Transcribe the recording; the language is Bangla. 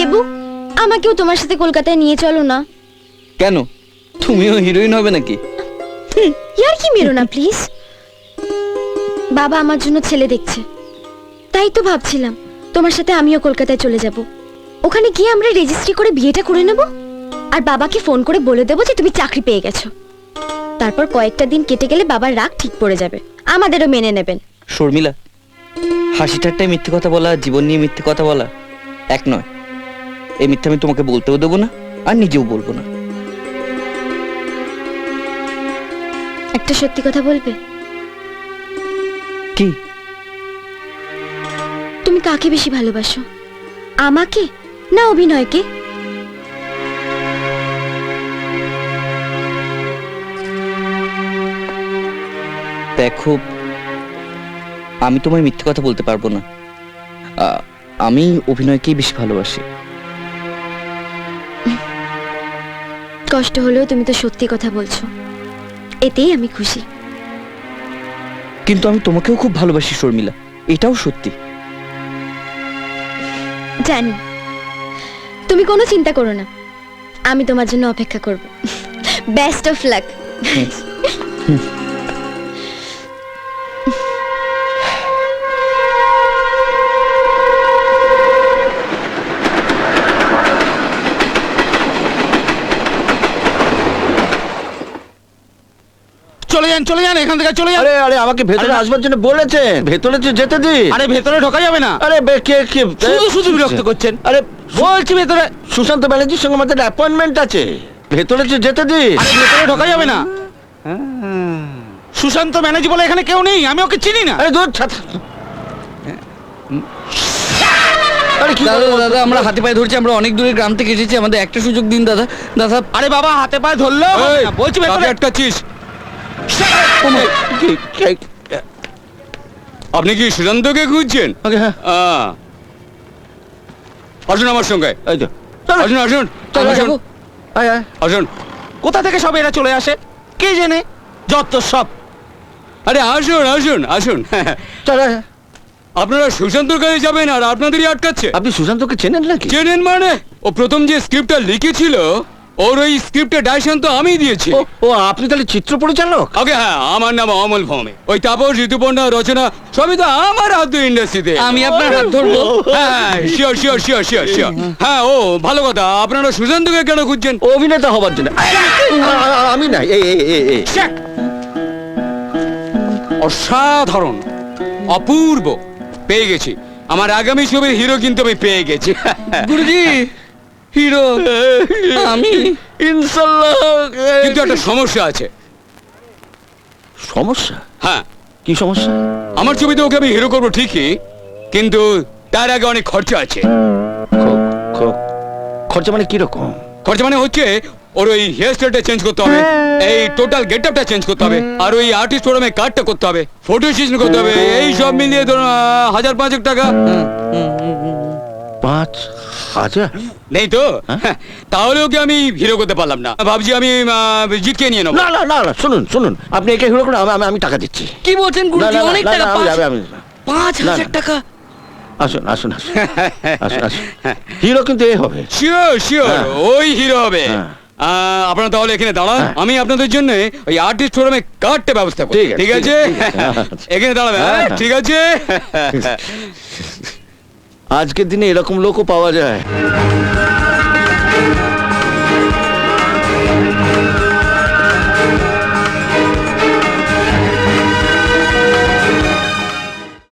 দেবু, আমাকেও তোমার সাথে কলকাতায় নিয়ে চলো না। কেন, তুমিও হিরোইন হবে নাকি? ইয়ার কি মেরো না প্লিজ। বাবা আমার জন্য ছেলে দেখছে, তাই তো ভাবছিলাম তোমার সাথে আমিও কলকাতায় চলে যাব। ওখানে গিয়ে আমরা রেজিস্ট্রি করে বিয়েটা করে নেব, আর বাবাকে ফোন করে বলে দেবো যে তুমি চাকরি পেয়ে গেছো। তারপর কয়েকটা দিন কেটে গেলে বাবার রাগ ঠিক পড়ে যাবে, আমাদেরও মেনে নেবেন। শর্মিলা, হাসি ঠাট্টায় মিথ্যে কথা বলা, জীবন নিয়ে মিথ্যে কথা বলা এক নয়। এই মিথ্যে আমি তোমাকে বলতেও দেবো না, আর নিজেও বলবো না। একটা সত্যি কথা বলবে? কি? তুমি কাকে বেশি ভালোবাসো, আমাকে না অভিনয়কে? দেখো, আমি তোমায় মিথ্যে কথা বলতে পারবো না। আমি অভিনয়কেই বেশি ভালোবাসি। কষ্ট হলেও তুমি তো সত্যি কথা বলছো, এতেই আমি খুশি। কিন্তু আমি তোমাকেও খুব ভালোবাসি শর্মিলা, এটাও সত্যি। জানি, তুমি কোনো চিন্তা করো না, আমি তোমার জন্য অপেক্ষা করব। Best of luck. চলে যান এখান থেকে, চলে যান। আরে আরে আমাকে ভেতরে আসবার জন্য বলেছেন, ভেতরে তো যেতে দিন। আরে ভেতরে ঢোকা যাবে না। আরে কে কে শুধু শুধু বিরক্ত করছেন। আরে বলছি ভেতরে। সুশান্ত ব্যানার্জির সঙ্গে আমাদের অ্যাপয়েন্টমেন্ট আছে, ভেতরে তো যেতে দিন। আরে ভেতরে ঢোকা যাবে না। সুশান্ত ব্যানার্জি বলে এখানে কেউ নেই, আমি ওকে চিনি না। আরে দূর ছাত্র। আরে কি দাদা দাদা, আমরা হাতে পায়ে ধরছি, আমরা অনেক দূরের গ্রাম থেকে এসেছি, আমাদের একটা সুযোগ দিন দাদা। দাদা, আরে বাবা, হাতে পায়ে ধরলো বলছি ভেতরে আটকাচ্ছিস? আপনি কি সুশান্তকে খুঁজছেন? হ্যাঁ, আসুন আমার সঙ্গে, এই তো চলো, আসুন আসুন চলো, আসুন যাবো। আয় আয় আসুন। কোথা থেকে সব এরা চলে আসে কে জেনে, যত সব। আরে আসুন আসুন আসুন। চলো আয়। আপনারা সুশান্তর কাছে যাবেন আর আপনাদেরই আটকাচ্ছে। আপনি সুশান্তকে চেনেন নাকি? চেনেন মানে? ও প্রথম যে স্ক্রিপ্টটা লিখেছিল, ওর ওই স্ক্রিপ্টের ডাইরেকশন তো আমি দিয়েছি। ও আপনি তাহলে চিত্র পরিচালক? ওকে, হ্যাঁ, আমার নাম অমল ভৌমে। ওই তাপস, ঋতুপর্ণা, রচনা সবই তো আমার হাত ইন্ডাস্ট্রিতে। আমি আপনার হাত ধরবো? হ্যাঁ, sure sure sure sure sure. হ্যাঁ, ও ভালো কথা। আপনারা সুশান্তকে কেন খুঁজছেন? অভিনেতা হবার জন্য। আমি নাই, এই অসাধারণ, অপূর্ব, পেয়ে গেছি। আমার আগামী ছবির হিরো কিন্তু আমি পেয়ে গেছি। গুরুজি, হিরো আমি। ইনশাআল্লাহ। কিন্তু একটা সমস্যা আছে। সমস্যা? হ্যাঁ, কি সমস্যা? আমার ছবিতে ওকে আমি হিরো করবো ঠিকই, কিন্তু তার আগে অনেক খরচা আছে। খরচা মানে কিরকম? খরচা মানে হচ্ছে ওর ওই হেয়ার স্টাইলটা চেঞ্জ করতে হবে, এই টোটাল গেটআপটা চেঞ্জ করতে হবে, আর ওই আর্টিস্ট ফোরামে কার্ডটা করতে হবে, ফটো সেশন করতে হবে। এই সব মিলিয়ে ধরুন 1,000-5,000 টাকা। 5,000? নেই তো? তাহলে ওকে আমি হিরো করতে পারলাম না। ভাবছি আমি জিতকে নিয়ে নেবো। না না না না, শুনুন, আপনি একে হিরো করুন, আমি টাকা দিচ্ছি। কি বলছেন গুরুজি? অনেক টাকা। আমি 5,000 টাকা? আসুন হিরো কিন্তু এ হবে। শিওর, হ্যাঁ। ওই হিরো হবে। হ্যাঁ। আপনারা তাহলে এখানে দাঁড়ান, হ্যাঁ। আমি আপনাদের জন্য ওই আর্টিস্ট ফোরামে কার্ডটা ব্যবস্থা করি। ঠিক আছে, ঠিক আছে? ঠিক আছে। এখানে দাঁড়াবে। হ্যাঁ। ঠিক আছে। আজকের দিনে এরকম লোকও পাওয়া যায়।